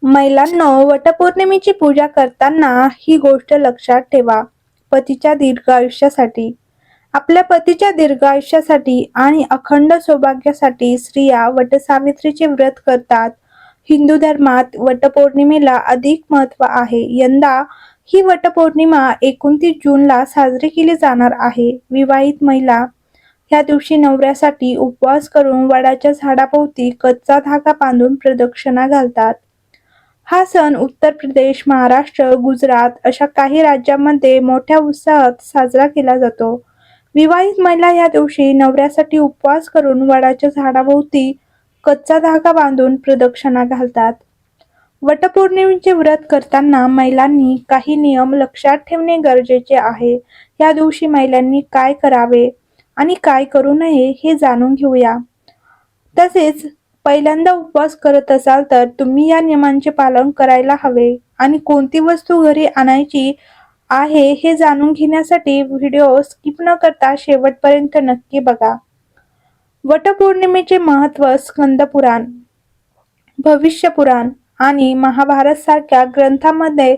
महिलांनो, वटपौर्णिमेची पूजा करताना ही गोष्ट लक्षात ठेवा. पतीच्या दीर्घ आयुष्यासाठी. आपल्या पतीच्या दीर्घ आयुष्यासाठी आणि अखंड सौभाग्यासाठी स्त्रिया वटसावित्रीचे व्रत करतात. हिंदू धर्मात वटपौर्णिमेला अधिक महत्त्व आहे. यंदा ही वटपौर्णिमा 29 जूनला साजरी केली जाणार आहे. विवाहित महिला या दिवशी नवऱ्यासाठी उपवास करून वडाच्या झाडाभोवती कच्चा धागा बांधून प्रदक्षिणा घालतात. हा सण उत्तर प्रदेश, महाराष्ट्र, गुजरात अशा काही राज्यांमध्ये मोठ्या उत्साहात साजरा केला जातो. विवाहित महिला या दिवशी नवऱ्यासाठी उपवास करून वडाच्या झाडाभोवती कच्चा धागा बांधून प्रदक्षिणा घालतात. वटपौर्णिमेचे व्रत करताना महिलांनी काही नियम लक्षात ठेवणे गरजेचे आहे. या दिवशी महिलांनी काय करावे आणि काय करू नये हे जाणून घेऊया. तसेच पहिल्यांदा उपवास करत असाल तर तुम्ही या नियमांचे पालन करायला हवे आणि कोणती वस्तू घरी आणायची आहे हे जाणून घेण्यासाठी व्हिडिओ स्किप न करता शेवटपर्यंत नक्की बघा. वटपौर्णिमेचे महत्त्व स्कंदपुराण, भविष्यपुराण आणि महाभारत सारख्या ग्रंथांमध्ये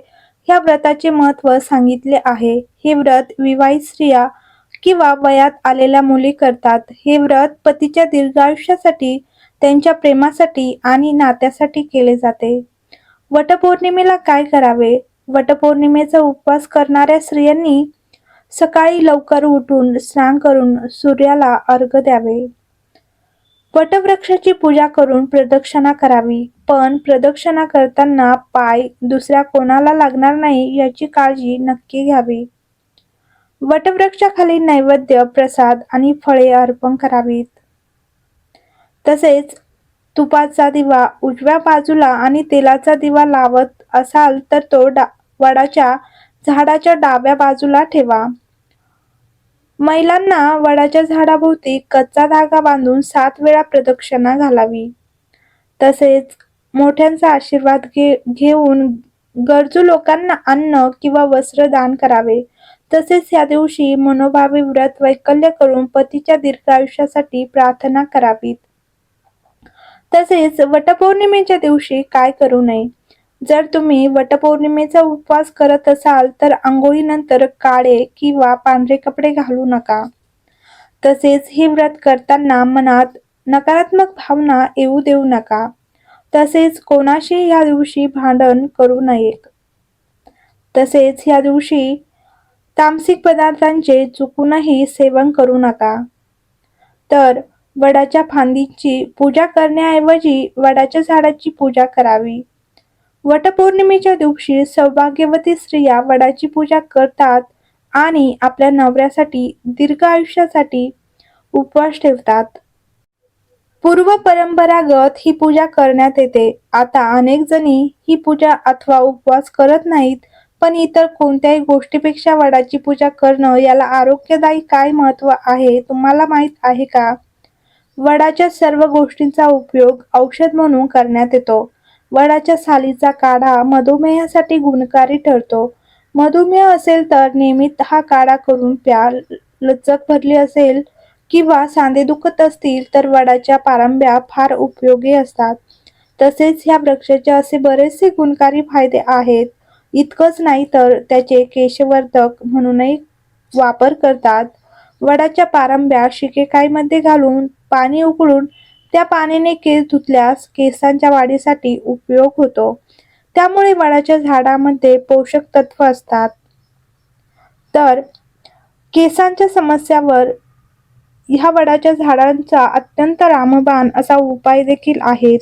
या व्रताचे महत्त्व सांगितले आहे. हे व्रत विवाहित स्त्रिया किंवा वयात आलेल्या मुली करतात. हे व्रत पतीच्या दीर्घायुष्यासाठी, त्यांच्या प्रेमासाठी आणि नात्यासाठी केले जाते. वटपौर्णिमेला काय करावे? वटपौर्णिमेचा उपवास करणाऱ्या स्त्रियांनी सकाळी लवकर उठून स्नान करून सूर्याला अर्घ्य द्यावे. वटवृक्षाची पूजा करून प्रदक्षिणा करावी, पण प्रदक्षिणा करताना पाय दुसऱ्या कोणाला लागणार नाही याची काळजी नक्की घ्यावी. वटवृक्षाखाली नैवेद्य, प्रसाद आणि फळे अर्पण करावीत. तसेच तुपाचा दिवा उजव्या बाजूला आणि तेलाचा दिवा लावत असाल तर तो वडाच्या झाडाच्या डाव्या बाजूला ठेवा. महिलांना वडाच्या झाडाभोवती कच्चा धागा बांधून 7 वेळा प्रदक्षिणा घालावी. तसेच मोठ्यांचा आशीर्वाद घेऊन गरजू लोकांना अन्न किंवा वस्त्र दान करावे. तसेच या दिवशी मनोभावे व्रत वैकल्य करून पतीच्या दीर्घ आयुष्यासाठी प्रार्थना करावीत. तसेच वटपौर्णिमेच्या दिवशी काय करू नये? जर तुम्ही वटपौर्णिमेचा उपवास करत असाल तर आंघोळीनंतर काळे किंवा पांढरे कपडे घालू नका. तसेच हे व्रत करताना मनात नकारात्मक भावना येऊ देऊ नका. तसेच कोणाशी या दिवशी भांडण करू नये. तसेच या दिवशी तामसिक पदार्थांचे चुकूनही सेवन करू नका. तर वडाच्या फांदीची पूजा करण्याऐवजी वडाच्या झाडाची पूजा करावी. वटपौर्णिमेच्या दिवशी सौभाग्यवती स्त्रिया वडाची पूजा करतात आणि आपल्या नवऱ्यासाठी दीर्घ आयुष्यासाठी उपवास ठेवतात. पूर्व परंपरागत ही पूजा करण्यात येते. आता अनेक जणी ही पूजा अथवा उपवास करत नाहीत, पण इतर कोणत्याही गोष्टीपेक्षा वडाची पूजा करणं याला आरोग्यदायी काय महत्त्व आहे तुम्हाला माहीत आहे का? वडाच्या सर्व गोष्टींचा उपयोग औषध म्हणून करण्यात येतो. वडाच्या सालीचा काढा मधुमेहासाठी गुणकारी ठरतो. मधुमेह असेल तर नियमित हा काढा करून प्या. लचक भरली असेल किंवा सांधे दुखत असतील तर वडाच्या पारंब्या फार उपयोगी असतात. तसेच ह्या वृक्षाचे असे बरेचसे गुणकारी फायदे आहेत. इतकंच नाही तर त्याचे केशवर्धक म्हणूनही वापर करतात. वडाच्या पारंब्या शिकेकाईमध्ये घालून पाणी उकळून त्या पाण्याने केस धुतल्यास केसांच्या वाढीसाठी उपयोग होतो. त्यामुळे वडाच्या झाडामध्ये पोषक तत्व असतात. तर केसांच्या समस्यावर ह्या वडाच्या झाडांचा अत्यंत रामबाण असा उपाय देखील आहे.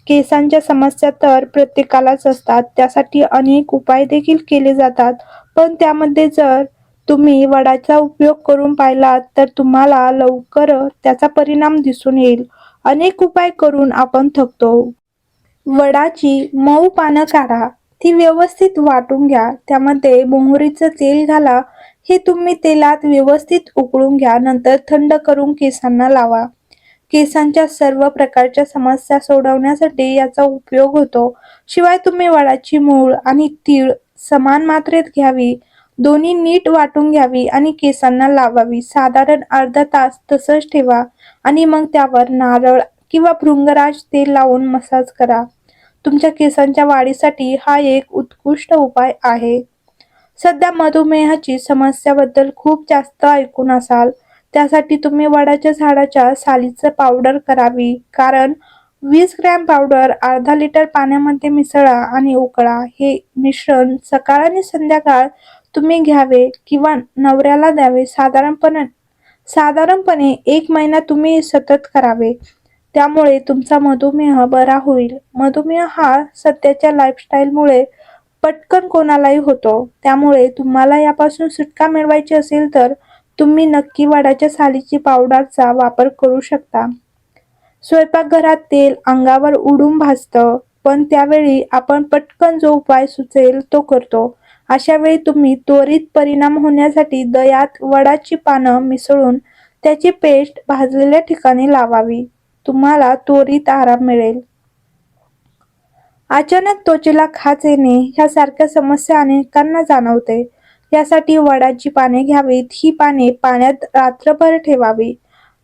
केसांच्या समस्या तर प्रत्येकालाच असतात, त्यासाठी अनेक उपाय देखील केले जातात. पण त्यामध्ये जर तुम्ही वडाचा उपयोग करून पाहिलात तर तुम्हाला लवकर त्याचा परिणाम दिसून येईल. अनेक उपाय करून आपण थकतो. वडाची मऊ पानं काढा, ती व्यवस्थित वाटून घ्या. त्यामध्ये मोहरीचं तेल घाला. हे तुम्ही तेलात व्यवस्थित उकळून घ्या. नंतर थंड करून केसांना लावा. केसांच्या सर्व प्रकारच्या समस्या सोडवण्यासाठी याचा उपयोग होतो. शिवाय तुम्ही वडाची मूळ आणि तीळ समान मात्रेत घ्यावी. दोन्ही नीट वाटून घ्यावी आणि केसांना लावावी. साधारण अर्धा तास तसंच ठेवा आणि मग त्यावर नारळ किंवा भृंगराज तेल लावून मसाज करा. तुमच्या केसांच्या वाढीसाठी हा एक उत्कृष्ट उपाय आहे. सध्या मधुमेहाची समस्याबद्दल खूप जास्त ऐकून असाल. त्यासाठी तुम्ही वडाच्या झाडाच्या सालीचं पावडर करावी. कारण 20 ग्रॅम पावडर अर्धा लिटर पाण्यामध्ये मिसळा आणि उकळा. हे मिश्रण सकाळ आणि संध्याकाळ तुम्ही घ्यावे किंवा नवऱ्याला द्यावे. साधारणपणे 1 महिना तुम्ही सतत करावे. त्यामुळे तुमचा मधुमेह बरा होईल. मधुमेह हा सध्याच्या लाईफस्टाईलमुळे पटकन कोणालाही होतो. त्यामुळे तुम्हाला यापासून सुटका मिळवायची असेल तर तुम्ही नक्की वडाच्या सालीची पावडरचा वापर करू शकता. स्वयंपाकघरात तेल अंगावर उडून भासतं, पण त्यावेळी आपण पटकन जो उपाय सुचेल तो करतो. अशा वेळी तुम्ही त्वरित परिणाम होण्यासाठी दह्यात वडाची पानं मिसळून त्याची पेस्ट भाजलेल्या ठिकाणी लावावी. तुम्हाला त्वरित आराम मिळेल. अचानक त्वचेला खाज येणे ह्यासारख्या समस्या अनेकांना जाणवते. यासाठी वडाची पाने घ्यावीत. ही पाने पाण्यात रात्रभर ठेवावी.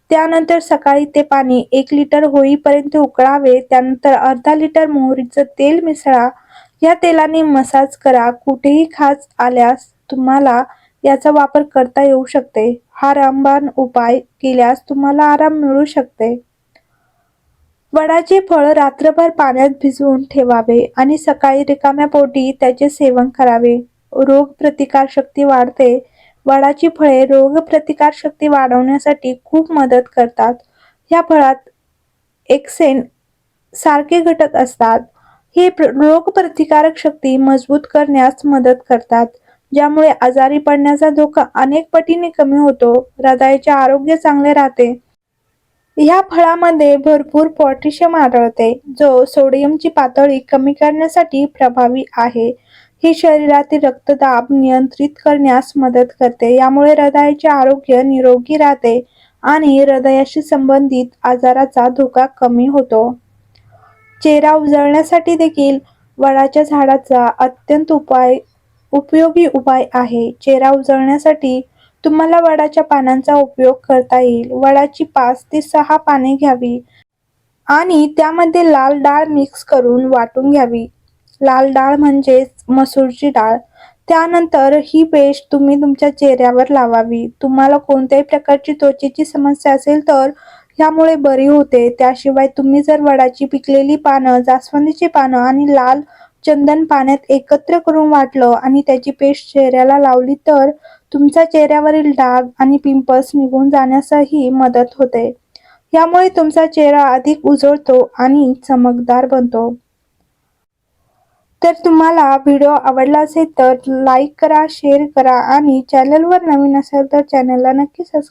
त्यानंतर सकाळी ते पाणी 1 लिटर होईपर्यंत उकळावे. त्यानंतर अर्धा लिटर मोहरीचं तेल मिसळा. या तेलाने मसाज करा. कुठेही खाज आल्यास तुम्हाला याचा वापर करता येऊ शकते. हा रामबाण उपाय केल्यास तुम्हाला आराम मिळू शकते. वडाचे फळ रात्रभर पाण्यात भिजवून ठेवावे आणि सकाळी रिकाम्या पोटी त्याचे सेवन करावे. रोगप्रतिकारशक्ती वाढते. वडाची फळे रोगप्रतिकारशक्ती वाढवण्यासाठी खूप मदत करतात. या फळात एक्सेन सारखे घटक असतात. हे रोगप्रतिकारक शक्ती मजबूत करण्यास मदत करतात, ज्यामुळे आजारी पडण्याचा धोका अनेक पटीने कमी होतो. हृदयाचे आरोग्य चांगले राहते. या फळामध्ये भरपूर पोटॅशियम आढळते, जो सोडियमची पातळी कमी करण्यासाठी प्रभावी आहे. हे शरीरातील रक्तदाब नियंत्रित करण्यास मदत करते. यामुळे हृदयाचे आरोग्य निरोगी राहते आणि हृदयाशी संबंधित आजाराचा धोका कमी होतो. चेहरा उजळण्यासाठी देखील वडाच्या झाडाचा अत्यंत उपयोगी उपाय आहे. चेहरा उजळण्यासाठी तुम्हाला वडाच्या पानांचा उपयोग करता येईल. वडाची 5 ते 6 पाने घ्यावी आणि त्यामध्ये लाल डाळ मिक्स करून वाटून घ्यावी. लाल डाळ म्हणजेच मसूरची डाळ. त्यानंतर ही पेस्ट तुम्ही तुमच्या चेहऱ्यावर लावावी. तुम्हाला कोणत्याही प्रकारची त्वचेची समस्या असेल तर ह्यामुळे बरी होते. त्याशिवाय तुम्ही जर वडाची पिकलेली पानं, जास्वंदीची पानं आणि लाल चंदन पाण्यात एकत्र करून वाटलं आणि त्याची पेस्ट चेहऱ्याला लावली तर तुमच्या चेहऱ्यावरील डाग आणि पिंपल्स निघून जाण्यासही मदत होते. यामुळे तुमचा चेहरा अधिक उजळतो आणि चमकदार बनतो. तर तुम्हाला व्हिडिओ आवडला असेल तर लाईक करा, शेअर करा आणि चॅनलवर नवीन असाल तर चॅनलला नक्की सबस्क्राईब